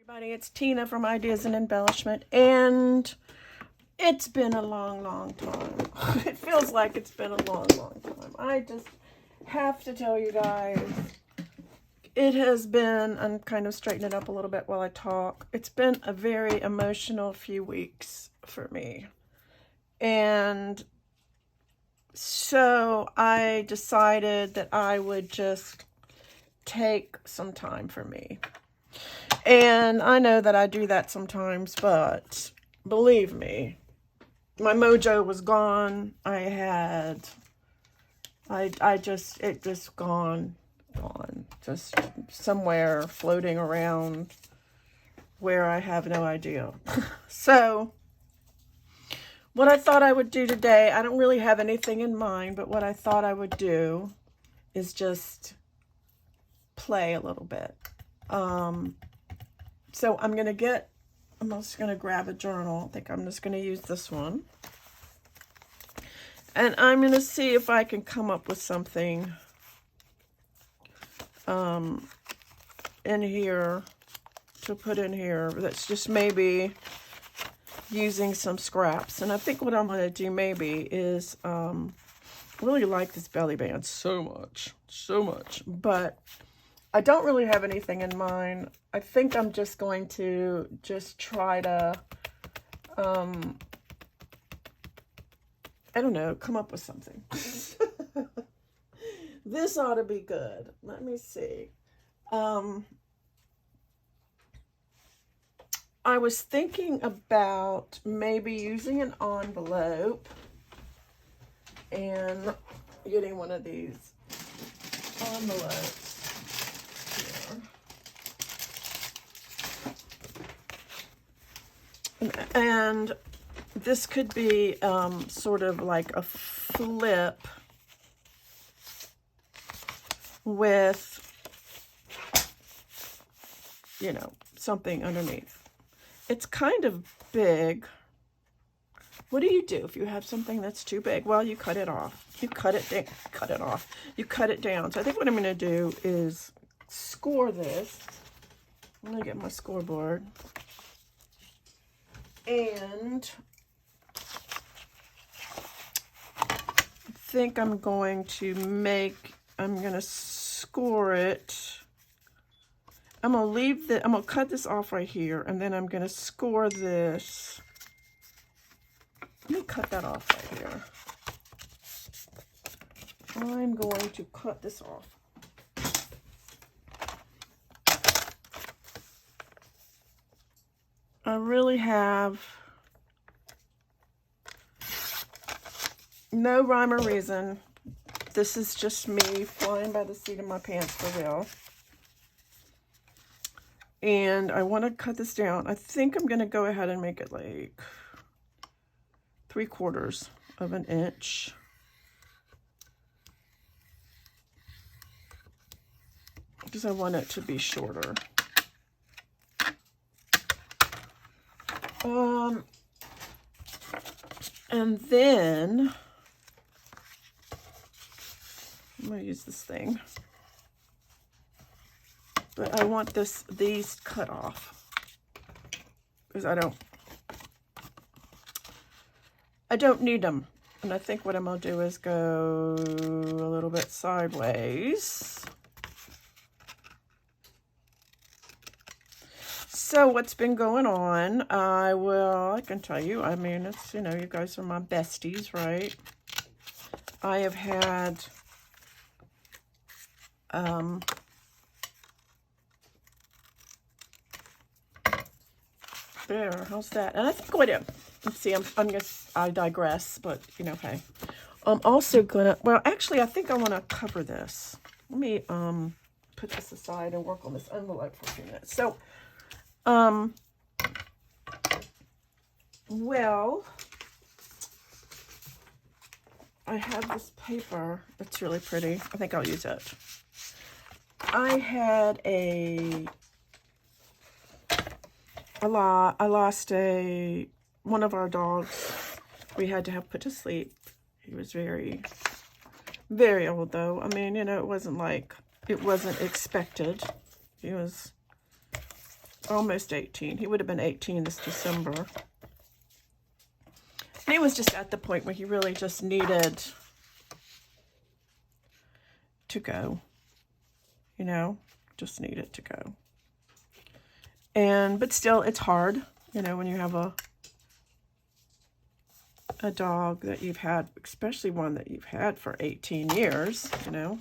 Everybody, it's Tina from Ideas and Embellishment, and it's been a long time. It feels like it's been a long time. I just have to tell you guys, it has been, I'm kind of straightening it up a little bit while I talk. It's been a very emotional few weeks for me. And so I decided that I would just take some time for me. And I know that I do that sometimes, but believe me, my mojo was gone. It just gone, just somewhere floating around where I have no idea. So what I thought I would do today, I don't really have anything in mind, but what I thought I would do is just play a little bit. So I'm just going to grab a journal. I think I'm just going to use this one. And I'm going to see if I can come up with something in here to put in here that's just maybe using some scraps. And I think what I'm going to do maybe is, I really like this belly band so much, but I don't really have anything in mind. I think I'm just going to try to, I don't know, come up with something. This ought to be good. Let me see. I was thinking about maybe using an envelope and getting one of these envelopes. And this could be sort of like a flip with, you know, something underneath. It's kind of big. What do you do if you have something that's too big? Well, you cut it off. You cut it off. You cut it down. So I think what I'm going to do is score this. I'm going to get my scoreboard. And I think I'm going to score it. I'm going to cut this off right here, and then I'm going to score this. Let me cut that off right here. I'm going to cut this off. I really have no rhyme or reason. This is just me flying by the seat of my pants for real. And I want to cut this down. I think I'm going to go ahead and make it like 3/4 of an inch. Because I want it to be shorter. And then I'm going to use this thing, but I want these cut off because I don't need them. And I think what I'm going to do is go a little bit sideways. So what's been going on, I can tell you, I mean, it's, you know, you guys are my besties, right? I have had, there, how's that? And I think what let's see, I digress, but, you know, hey. I'm also gonna, well, actually, I think I want to cover this. Let me, put this aside and work on this envelope for a few minutes. So, well, I have this paper. It's really pretty. I think I'll use it. I had I lost one of our dogs. We had to have put to sleep. He was very, very old though. I mean, you know, it wasn't expected. He was almost 18. He would have been 18 this December. And he was just at the point where he really just needed to go, you know, just needed to go. But still, it's hard, you know, when you have a dog that you've had, especially one that you've had for 18 years, you know.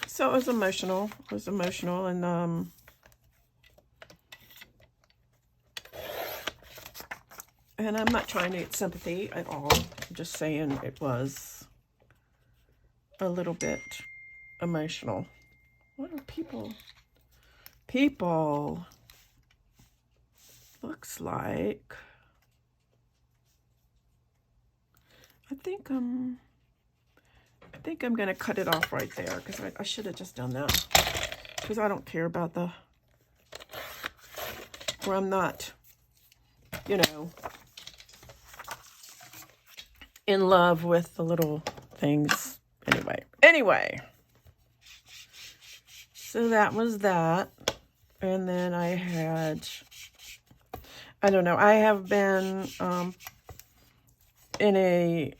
So it was emotional. It was emotional, and I'm not trying to get sympathy at all. I'm just saying it was a little bit emotional. What are people? People. Looks like. I think I'm going to cut it off right there, because I should have just done that. Because I don't care about where I'm not, you know, in love with the little things. Anyway. So that was that. And then I had, I don't know, I have been in a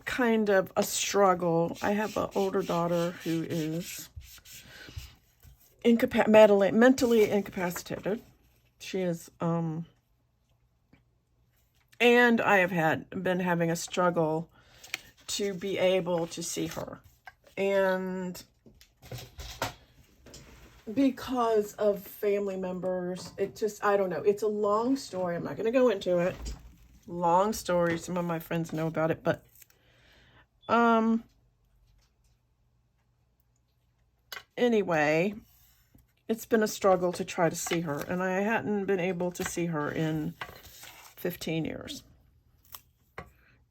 kind of a struggle. I have an older daughter who is mentally incapacitated. She is, and I have been having a struggle to be able to see her. And because of family members, it just, I don't know. It's a long story. I'm not going to go into it. Long story. Some of my friends know about it, but anyway, it's been a struggle to try to see her, and I hadn't been able to see her in 15 years.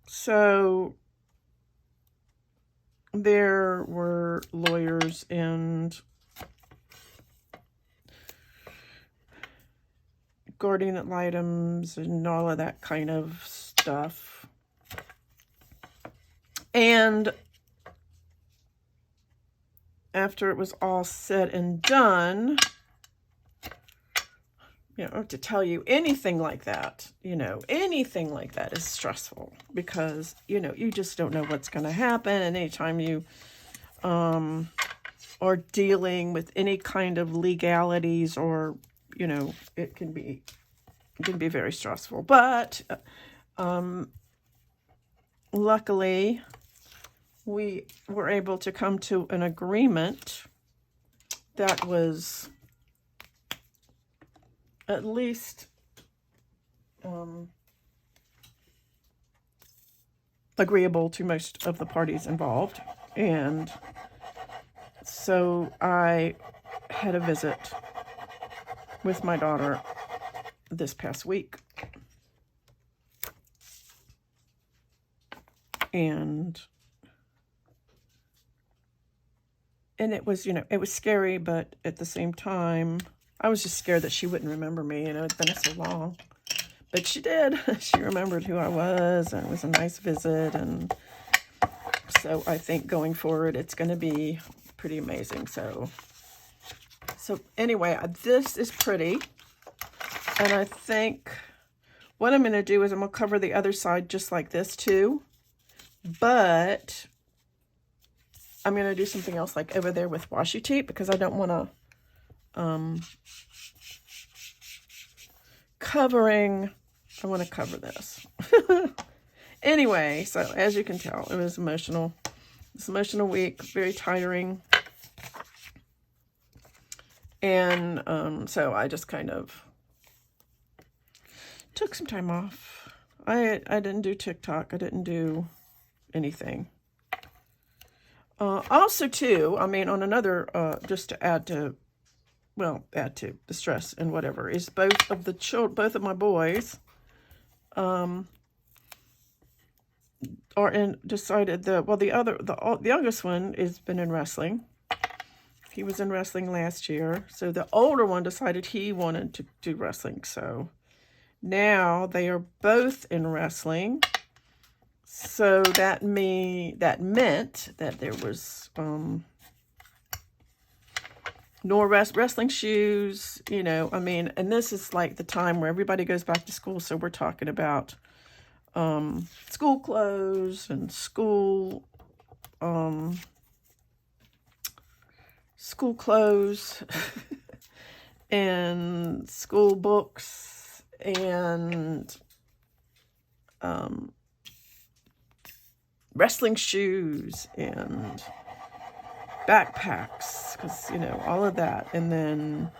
So there were lawyers and guardian ad litems and all of that kind of stuff. And after it was all said and done, you know, to tell you anything like that, you know, anything like that is stressful, because, you know, you just don't know what's going to happen. And anytime you are dealing with any kind of legalities, or, you know, it can be very stressful. But luckily, we were able to come to an agreement that was at least agreeable to most of the parties involved. And so I had a visit with my daughter this past week. And it was, you know, it was scary, but at the same time, I was just scared that she wouldn't remember me. You know, it's been so long. But she did. She remembered who I was, and it was a nice visit. And so I think going forward, it's going to be pretty amazing. So anyway, this is pretty. And I think what I'm going to do is I'm going to cover the other side just like this too. But I'm going to do something else like over there with washi tape, because I don't want to I want to cover this. Anyway, so as you can tell, it was emotional. It's an emotional week, very tiring. And so I just kind of took some time off. I didn't do TikTok. I didn't do anything. Also, too, I mean, on another, just to add to the stress and whatever, is both of my boys, decided that, well, the youngest one has been in wrestling. He was in wrestling last year. So the older one decided he wanted to do wrestling. So now they are both in wrestling. So that meant that there was no wrestling shoes, you know, I mean, and this is like the time where everybody goes back to school, so we're talking about school clothes and school clothes and school books and wrestling shoes and backpacks, because, you know, all of that. And then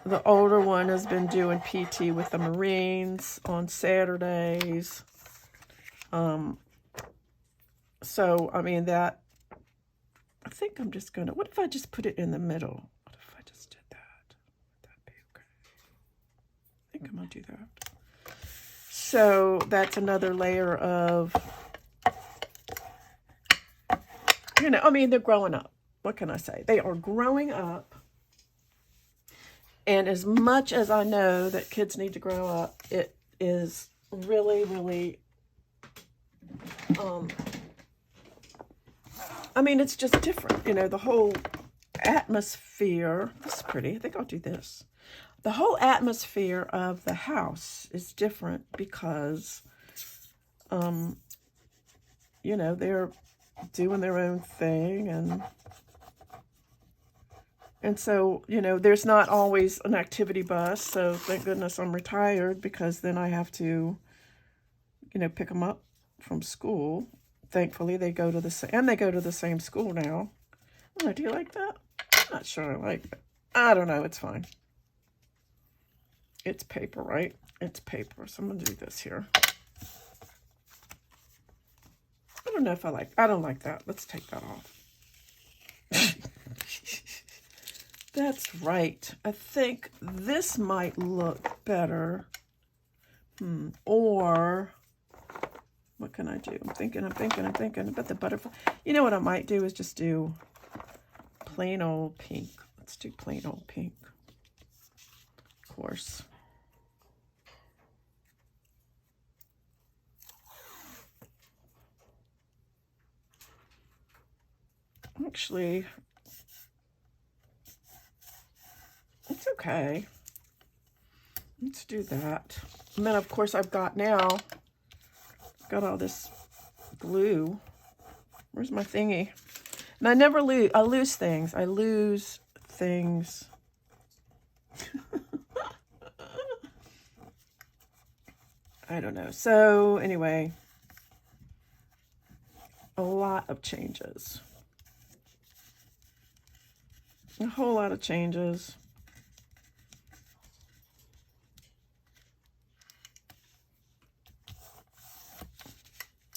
the older one has been doing PT with the Marines on Saturdays. So, I mean, that, I think I'm just going to, what if I just put it in the middle? What if I just did that? Would that be okay? I think I'm going to do that. So, that's another layer of, you know, I mean, they're growing up. What can I say? They are growing up. And as much as I know that kids need to grow up, it is really, really, I mean, it's just different. You know, the whole atmosphere, this is pretty. I think I'll do this. The whole atmosphere of the house is different because, you know, they're doing their own thing, and so, you know, there's not always an activity bus, so thank goodness I'm retired, because then I have to, you know, pick them up from school. Thankfully, they go to the same school now. Oh, do you like that? I'm not sure I like it. I don't know, it's fine. It's paper, right? It's paper, so I'm going to do this here. I don't know if I don't like that. Let's take that off. That's right. I think this might look better. Or, what can I do? I'm thinking. But the butterfly. You know what I might do is just do plain old pink. Let's do plain old pink. Of course. Actually, it's okay. Let's do that. And then, of course, I've got all this glue. Where's my thingy? And I never lose. I lose things. I lose things. I don't know. So, anyway, a lot of changes. A whole lot of changes.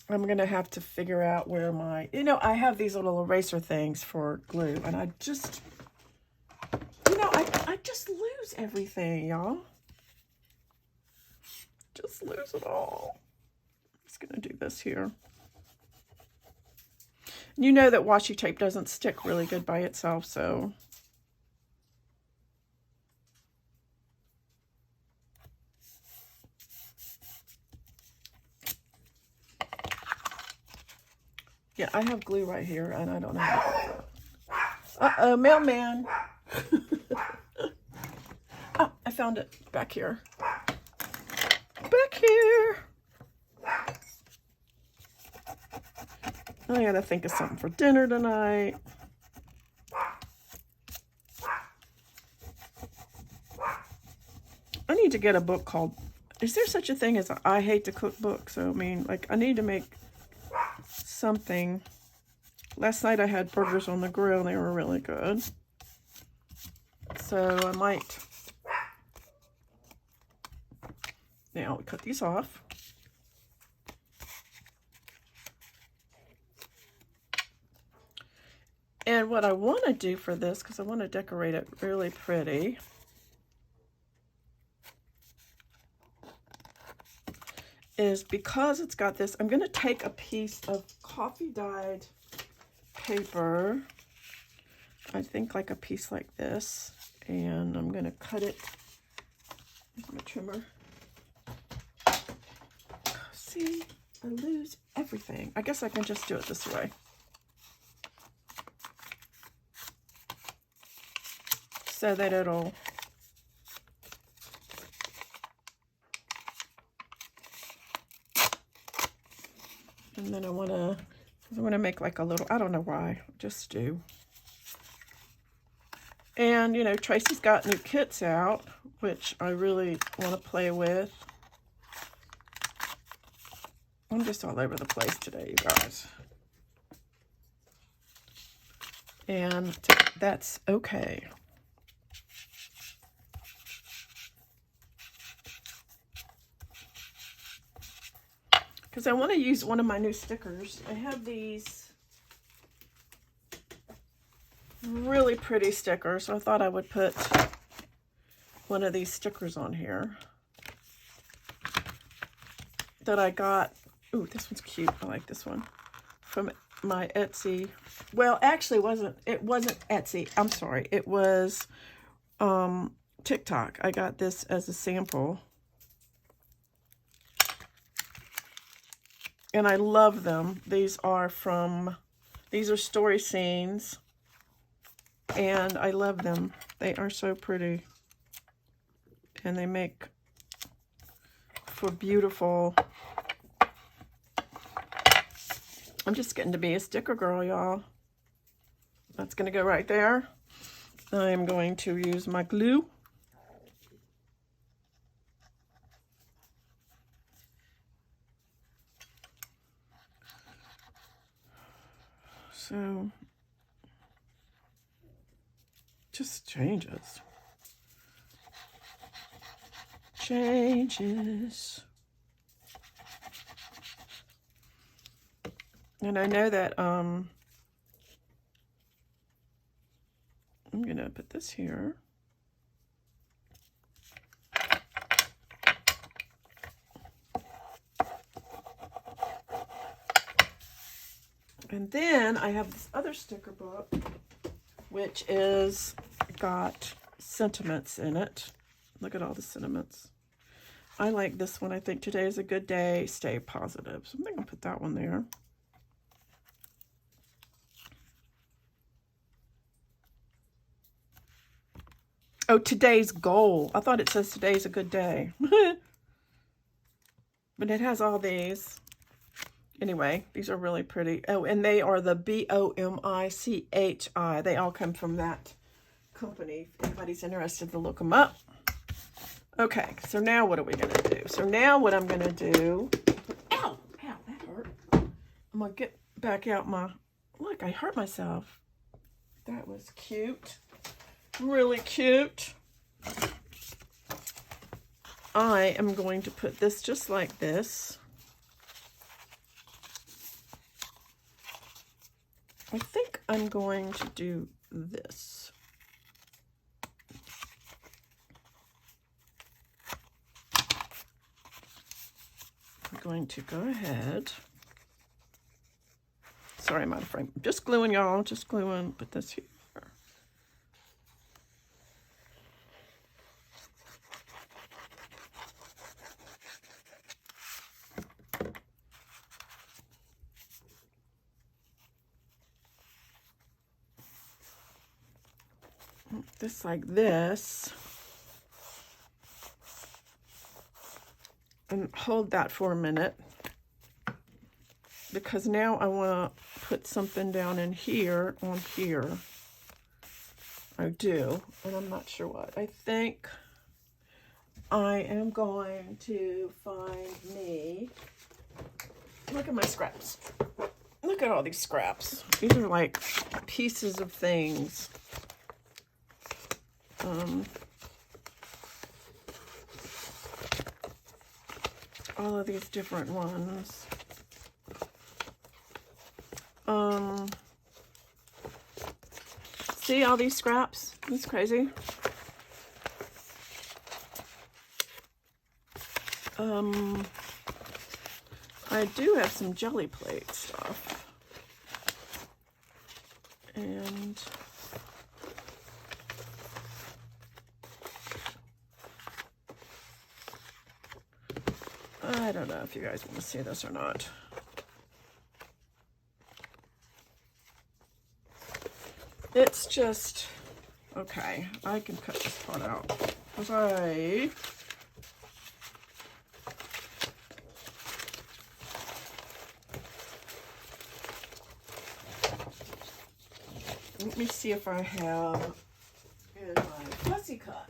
I'm going to have to figure out where my, you know, I have these little eraser things for glue, and I just, you know, I just lose everything, y'all. Just lose it all. I'm just going to do this here. You know that washi tape doesn't stick really good by itself, so. Yeah, I have glue right here, and I don't know how to do it. Uh-oh, mailman. Oh, I found it back here. Back here. I gotta think of something for dinner tonight. I need to get a book called, is there such a thing as I Hate to Cook book? So, I mean, like, I need to make something. Last night I had burgers on the grill and they were really good. So I might. Now I'll cut these off. And what I want to do for this, because I want to decorate it really pretty, is because it's got this, I'm going to take a piece of coffee dyed paper, I think like a piece like this, and I'm going to cut it. Here's my trimmer. See, I lose everything. I guess I can just do it this way. So that it'll... And then I want to make like a little, I don't know why, just do. And, you know, Tracy's got new kits out, which I really want to play with. I'm just all over the place today, you guys. And that's okay. Because I want to use one of my new stickers. I have these really pretty stickers, so I thought I would put one of these stickers on here that I got. Ooh, this one's cute. I like this one. From my Etsy. Well, actually, it wasn't Etsy. I'm sorry. It was TikTok. I got this as a sample. And I love them. These are story scenes. And I love them. They are so pretty. And they make for beautiful... I'm just getting to be a sticker girl, y'all. That's going to go right there. I'm going to use my glue. So, just changes. Changes. And I know that, I'm going to put this here. And then I have this other sticker book, which is got sentiments in it. Look at all the sentiments. I like this one. I think today is a good day. Stay positive. So I'm going to put that one there. Oh, today's goal. I thought it says today's a good day. But it has all these. Anyway, these are really pretty. Oh, and they are the BOMICHI. They all come from that company. If anybody's interested to look them up. Okay, so now what are we going to do? So now what I'm going to do... Ow! Ow, that hurt. I'm going to get back out my... Look, I hurt myself. That was cute. Really cute. I am going to put this just like this. I think I'm going to do this. I'm going to go ahead. Sorry, I'm out of frame. Just gluing, y'all. Just gluing. Put this here. This like this, and hold that for a minute, because now I want to put something down in here, on here. I do, and I'm not sure what. I think I am going to find me, look at my scraps. Look at all these scraps. These are like pieces of things. All of these different ones. See all these scraps? It's crazy. I do have some jelly plate stuff. And I don't know if you guys want to see this or not. It's just, okay, I can cut this part out. Because let me see if I have in my fussy cut.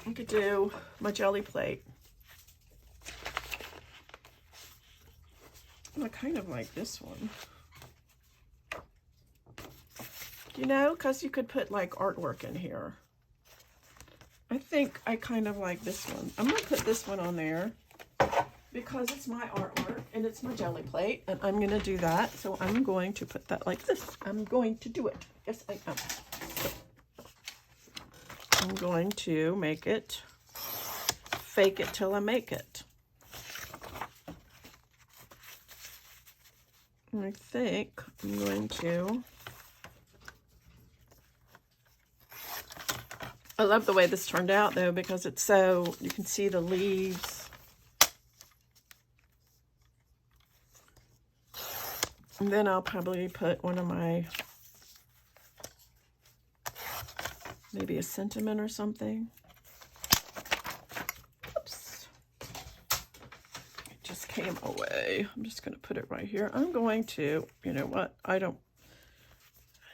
I could do my jelly plate. I kind of like this one. You know, because you could put like artwork in here. I think I kind of like this one. I'm going to put this one on there because it's my artwork and it's my jelly plate, and I'm going to do that. So I'm going to put that like this. I'm going to do it. Yes, I am. I'm going to make it, fake it till I make it. I think I'm going to, I love the way this turned out though, because it's so, you can see the leaves. And then I'll probably put one of my, maybe a sentiment or something. Oops. It just came away. I'm just going to put it right here. I'm going to, you know what? Let's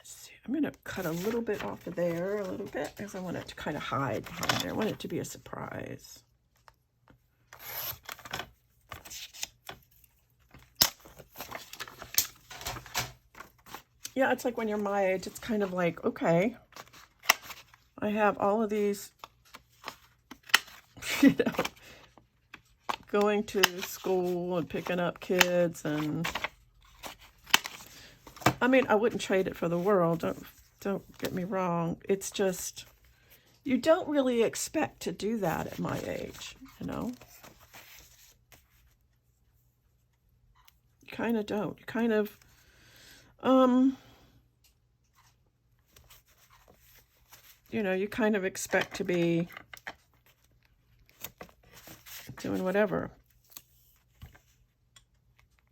see. I'm going to cut a little bit off of there, a little bit, because I want it to kind of hide behind there. I want it to be a surprise. Yeah, it's like when you're my age, it's kind of like, okay, I have all of these, you know, going to school and picking up kids, and I mean, I wouldn't trade it for the world. Don't get me wrong. It's just, you don't really expect to do that at my age, you know? You kind of don't. You kind of, you know, you kind of expect to be doing whatever.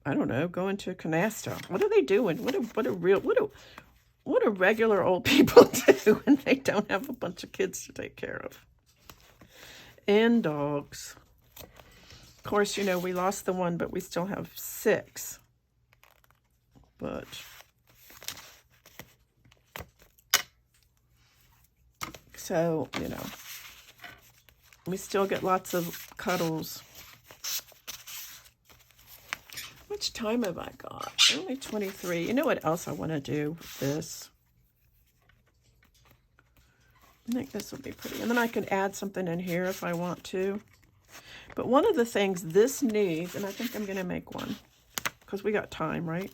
I don't know, going to canasta. What are they doing? What do regular old people do when they don't have a bunch of kids to take care of? And dogs. Of course, you know, we lost the one, but we still have 6. But so, you know, we still get lots of cuddles. How much time have I got? Only 23. You know what else I want to do with this? I think this will be pretty. And then I can add something in here if I want to. But one of the things this needs, and I think I'm going to make one, because we got time, right?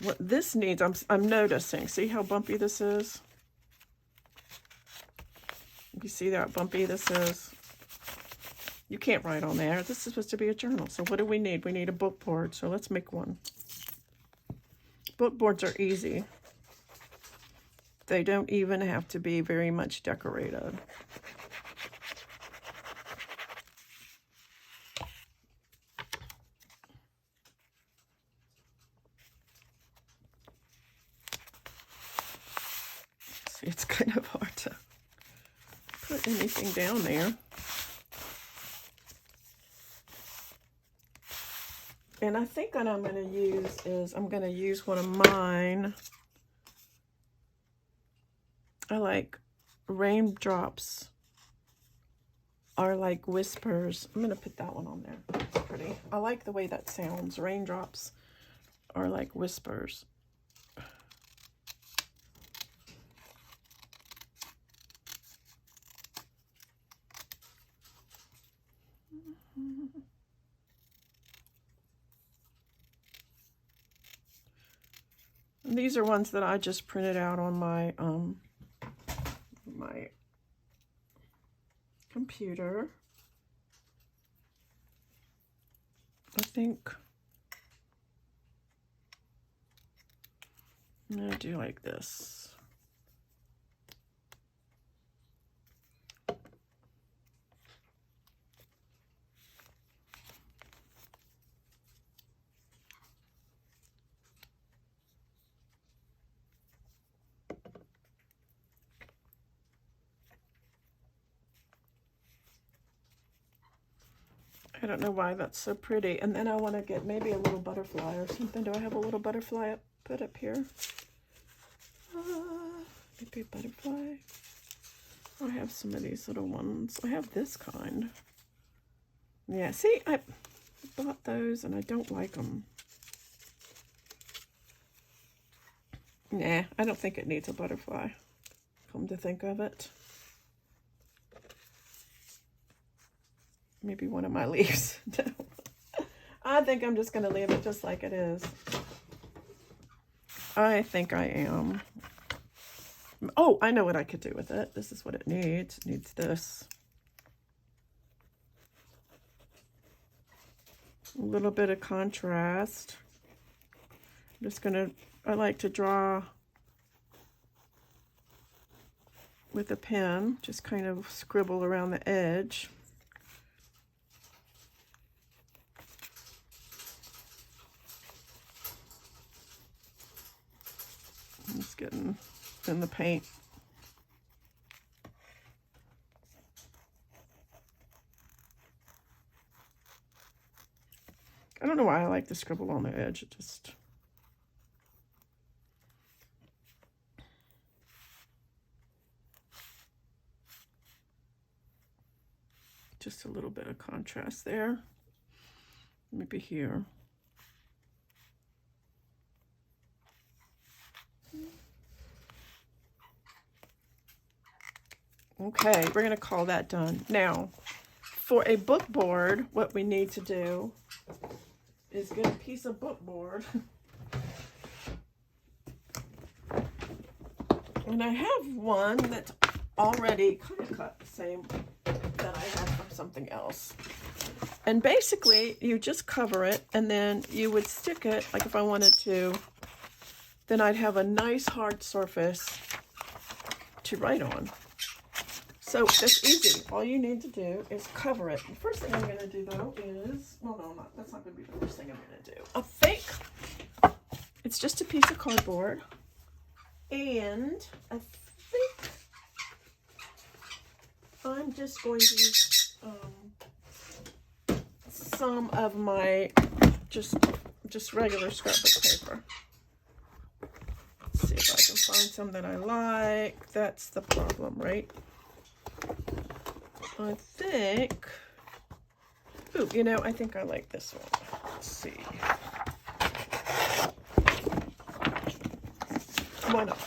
What this needs, I'm noticing. See how bumpy this is? You see how bumpy this is? You can't write on there. This is supposed to be a journal. So what do we need? We need a book board. So let's make one. Book boards are easy. They don't even have to be very much decorated. See, it's kind of hard to put anything down there. And I think what I'm going to use is, I'm going to use one of mine. I like raindrops are like whispers. I'm going to put that one on there. It's pretty. I like the way that sounds. Raindrops are like whispers. And these are ones that I just printed out on my my computer. I think I'm gonna do like this. I don't know why that's so pretty. And then I want to get maybe a little butterfly or something. Do I have a little butterfly put up here? Maybe a butterfly. I have some of these little ones. I have this kind. Yeah, see, I bought those and I don't like them. Nah, I don't think it needs a butterfly, come to think of it. Maybe one of my leaves. No. I think I'm just going to leave it just like it is. I think I am. Oh, I know what I could do with it. This is what it needs. It needs this. A little bit of contrast. I'm just going to, I like to draw with a pen, just kind of scribble around the edge. I'm just getting in the paint. I don't know why I like to scribble on the edge. It just a little bit of contrast there. Maybe here. Okay, we're going to call that done. Now, for a book board, what we need to do is get a piece of book board. And I have one that's already kind of cut the same that I had from something else. And basically, you just cover it, and then you would stick it, like if I wanted to, then I'd have a nice hard surface to write on. So that's easy. All you need to do is cover it. The first thing I'm going to do, though, is... Well, no, that's not going to be the first thing I'm going to do. I think it's just a piece of cardboard. And I think I'm just going to use some of my just regular scrapbook paper. Let's see if I can find some that I like. That's the problem, right? I think, ooh, you know, I think I like this one. Let's see. Why not?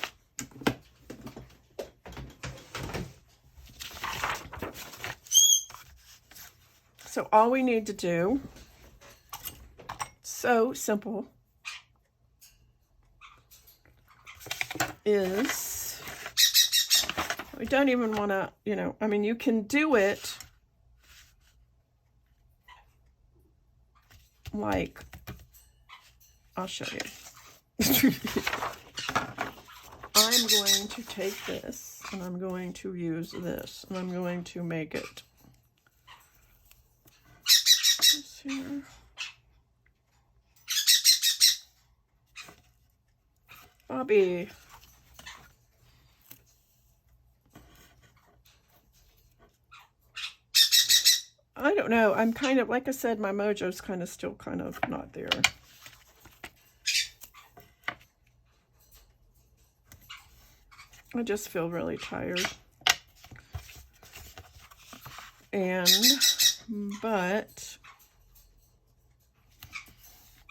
So all we need to do, so simple, is we don't even want to, you know, I mean, you can do it like, I'll show you. I'm going to take this and I'm going to use this and I'm going to make it this here. Bobby. I don't know. I'm kind of, like I said, my mojo's kind of still kind of not there. I just feel really tired. But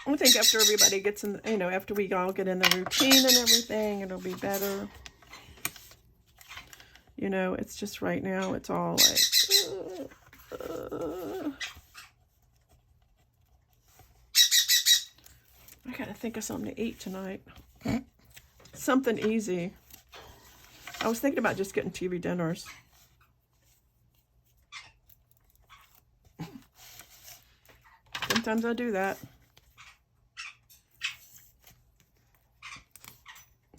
I think after everybody gets in, you know, after we all get in the routine and everything, it'll be better. You know, it's just right now, it's all like, I gotta think of something to eat tonight. Something easy. I was thinking about just getting TV dinners. Sometimes I do that.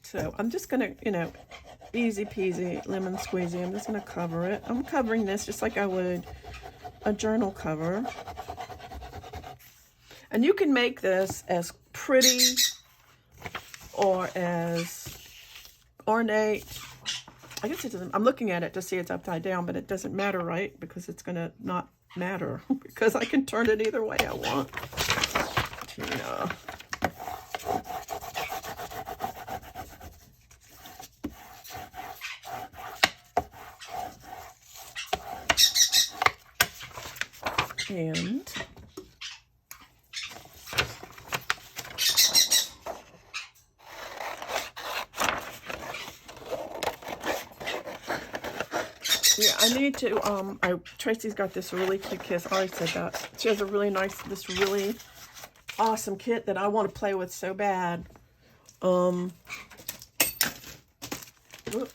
So I'm just gonna, you know, easy peasy, lemon squeezy. I'm just gonna cover it. I'm covering this just like I would a journal cover. And you can make this as pretty or as ornate. I guess it doesn't, I'm looking at it to see it's upside down, but it doesn't matter, right? Because it's gonna not matter because I can turn it either way I want. Tina. And yeah, I need to, Tracy's got this really cute kit. I already said that. She has a really nice, this really awesome kit that I want to play with so bad. Oops,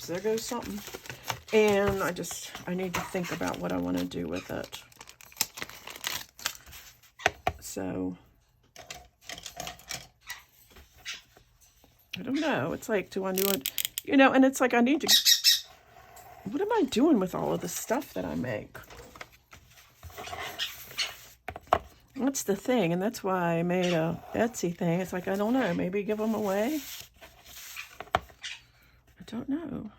there goes something. And I need to think about what I want to do with it. So, I don't know. It's like, do I do it? You know, and it's like I need to, what am I doing with all of the stuff that I make? That's the thing, and that's why I made a Etsy thing. It's like, I don't know, maybe give them away? I don't know.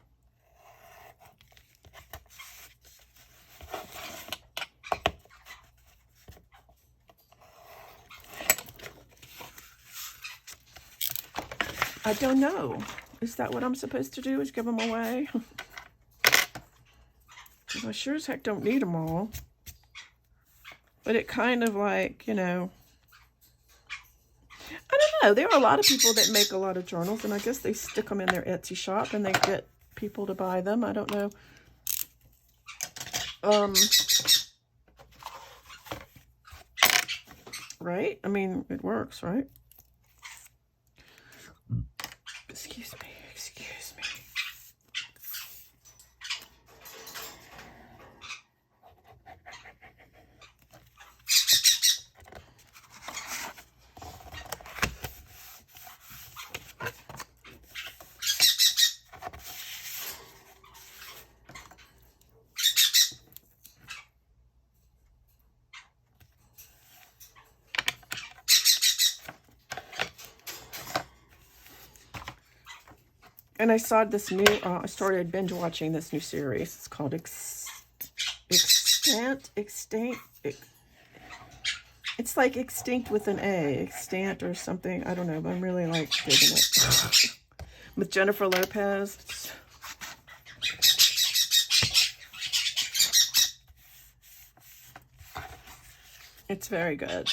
I don't know. Is that what I'm supposed to do, is give them away? Because I sure as heck don't need them all. But it kind of like, you know, I don't know. There are a lot of people that make a lot of journals, and I guess they stick them in their Etsy shop and they get people to buy them. I don't know. Right? I mean, it works, right? Excuse me, excuse me. And I saw this new, I started binge watching this new series. It's called Extant. It's like extinct with an A, extant or something. I don't know, but I'm really like digging it. With Jennifer Lopez. It's very good.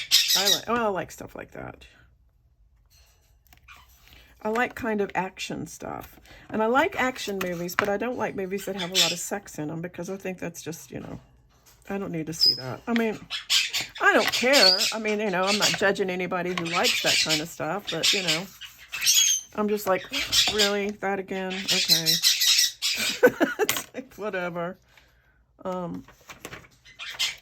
I like stuff like that. I like kind of action stuff. And I like action movies, but I don't like movies that have a lot of sex in them because I think that's just, you know, I don't need to see that. I mean, I don't care. I mean, you know, I'm not judging anybody who likes that kind of stuff, but, you know, I'm just like, really? That again? Okay. It's like, whatever. I'd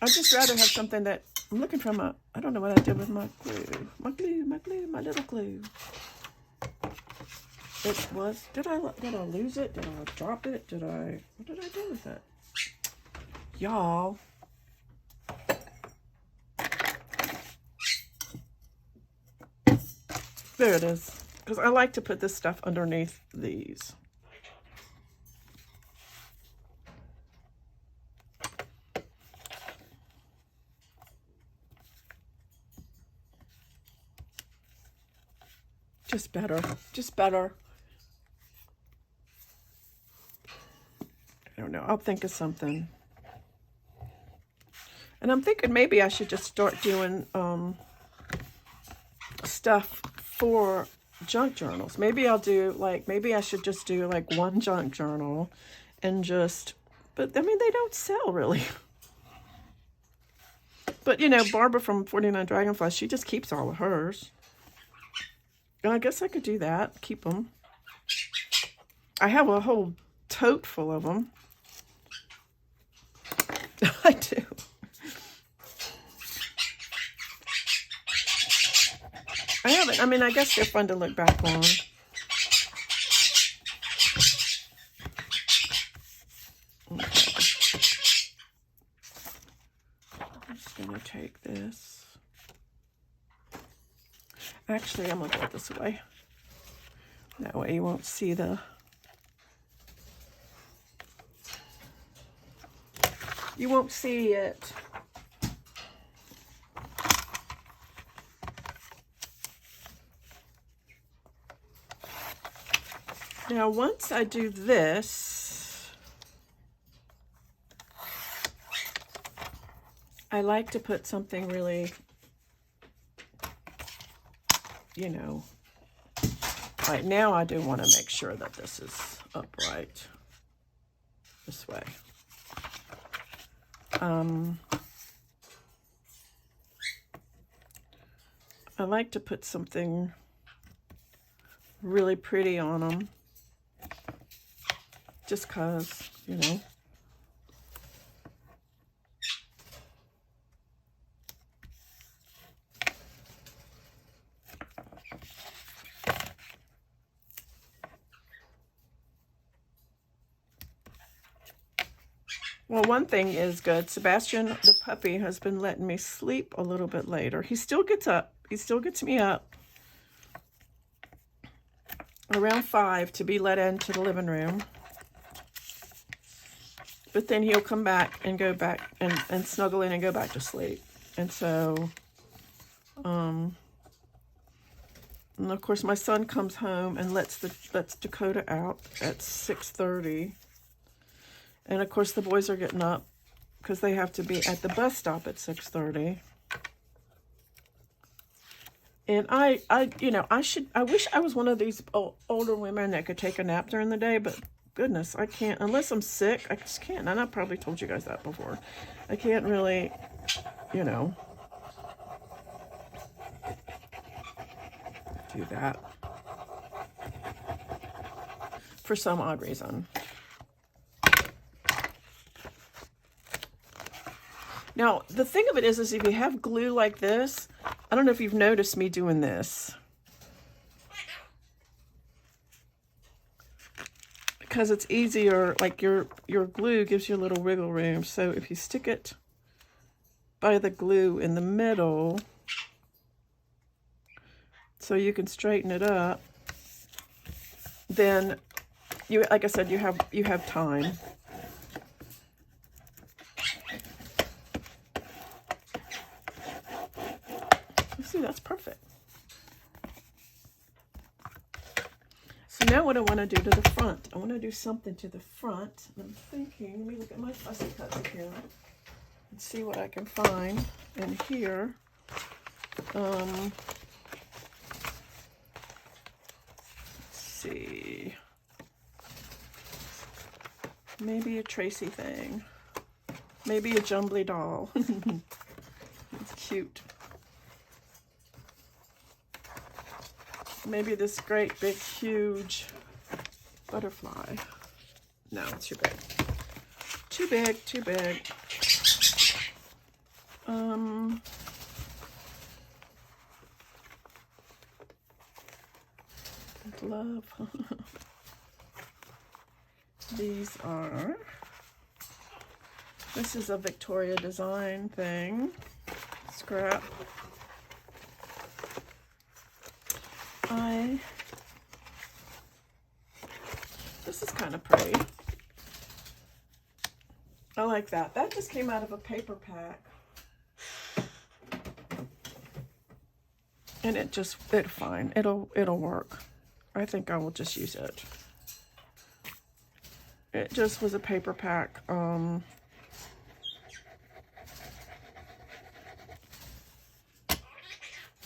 just rather have something that, I'm looking for my, I don't know what I did with my glue. My little glue. It was, did I lose it? Did I drop it? What did I do with it? Y'all. There it is. Because I like to put this stuff underneath these. Just better. Just better. I don't know. I'll think of something. And I'm thinking maybe I should just start doing stuff for junk journals. Maybe I'll do like, maybe I should just do like one junk journal and just, but I mean, they don't sell really. But you know, Barbara from 49 Dragonflies, she just keeps all of hers. And I guess I could do that, keep them. I have a whole tote full of them. I do. I haven't. I mean, I guess they're fun to look back on. Okay. I'm just going to take this. Actually, I'm going to put this away. That way you won't see the... You won't see it Now, once I do this, I like to put something really, you know, right now I do want to make sure that this is upright this way. I like to put something really pretty on them, just cause, you know. Well, one thing is good. Sebastian, the puppy, has been letting me sleep a little bit later. He still gets up. He still gets me up around 5 to be let into the living room. But then he'll come back and go back and snuggle in and go back to sleep. And so, and of course my son comes home and lets Dakota out at 6:30. And of course the boys are getting up because they have to be at the bus stop at 6:30. And I wish I was one of these older women that could take a nap during the day, but goodness, I can't, unless I'm sick. I just can't. And I probably told you guys that before. I can't really, you know, do that for some odd reason. Now, the thing of it is if you have glue like this, I don't know if you've noticed me doing this, because it's easier, like your glue gives you a little wiggle room. So if you stick it by the glue in the middle, so you can straighten it up, then you, like I said, you have time. See, that's perfect. So now what I want to do to the front, I want to do something to the front. And I'm thinking, let me look at my fussy cuts here and see what I can find in here. Let's see. Maybe a Tracy thing. Maybe a Jumbly doll. It's cute. Maybe this great big huge butterfly. No, it's too big. Too big, too big. Love. These are, this is a Victoria design thing. Scrap. This is kind of pretty. I like that. That just came out of a paper pack. And it's fine. It'll work. I think I will just use it. It just was a paper pack.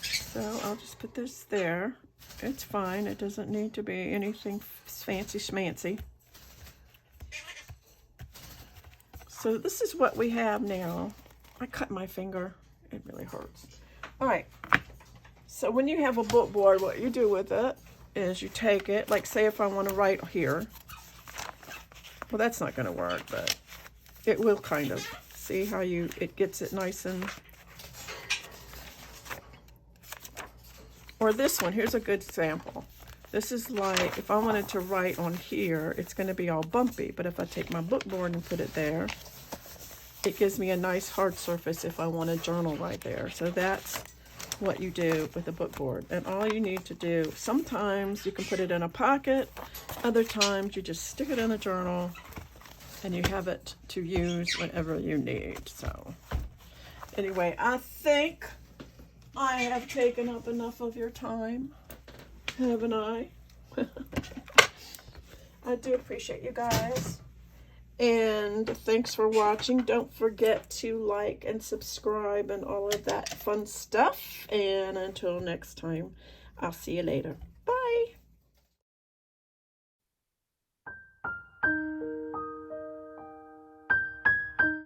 So I'll just put this there. It's fine. It doesn't need to be anything fancy schmancy. So this is what we have now. I cut my finger. It really hurts. All right. So when you have a book board, what you do with it is you take it, like say if I want to write here. Well, that's not going to work, but it will kind of. See how it gets it nice and... Or this one, here's a good sample. This is like, if I wanted to write on here, it's going to be all bumpy. But if I take my book board and put it there, it gives me a nice hard surface if I want a journal right there. So that's what you do with a book board. And all you need to do, sometimes you can put it in a pocket. Other times you just stick it in a journal and you have it to use whenever you need. So anyway, I think I have taken up enough of your time, haven't I? I do appreciate you guys. And thanks for watching. Don't forget to like and subscribe and all of that fun stuff. And until next time, I'll see you later.